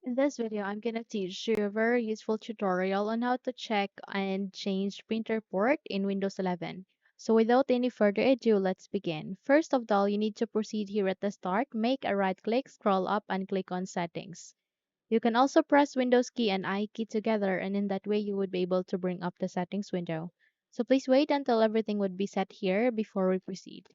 In this video, I'm going to teach you a very useful tutorial on how to check and change printer port in Windows 11. So without any further ado, let's begin. First of all, you need to proceed here at the start, make a right click, scroll up and click on settings. You can also press Windows key and I key together and in that way you would be able to bring up the settings window. So please wait until everything would be set here before we proceed.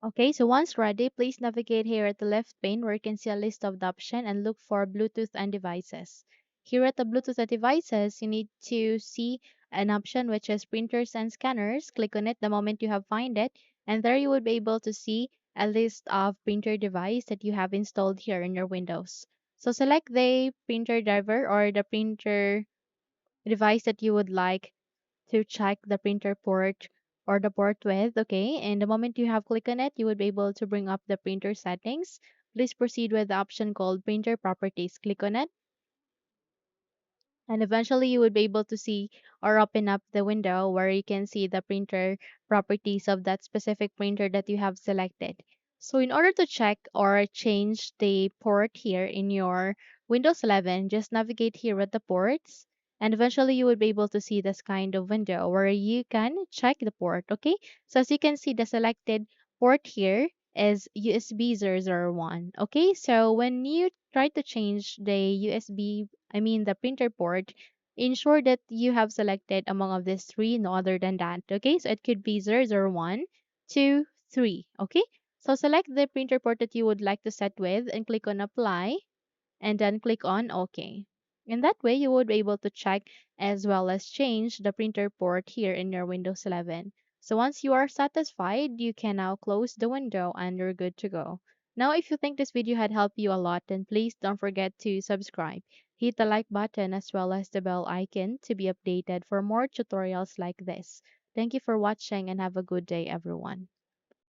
Okay, so once ready, please navigate here at the left pane where you can see a list of the option and look for Bluetooth and devices. Here at the Bluetooth and devices, you need to see an option which is printers and scanners. Click on it the moment you have find it, and there you will be able to see a list of printer device that you have installed here in your Windows. So select the printer driver or the printer device that you would like to check the printer port or the port with, okay? And the moment you have clicked on it, you would be able to bring up the printer settings. Please proceed with the option called printer properties. Click on it and eventually you would be able to see or open up the window where you can see the printer properties of that specific printer that you have selected. So in order to check or change the port here in your Windows 11, just navigate here at the ports and eventually you will be able to see this kind of window where you can check the port, okay? So as you can see, the selected port here is USB 001. Okay, so when you try to change the the printer port, ensure that you have selected among of these three, no other than that. Okay, so it could be 001, 2, 3. Okay, so select the printer port that you would like to set with and click on apply and then click on OK. In that way, you would be able to check as well as change the printer port here in your Windows 11. So once you are satisfied, you can now close the window and you're good to go. Now, if you think this video had helped you a lot, then please don't forget to subscribe. Hit the like button as well as the bell icon to be updated for more tutorials like this. Thank you for watching and have a good day, everyone.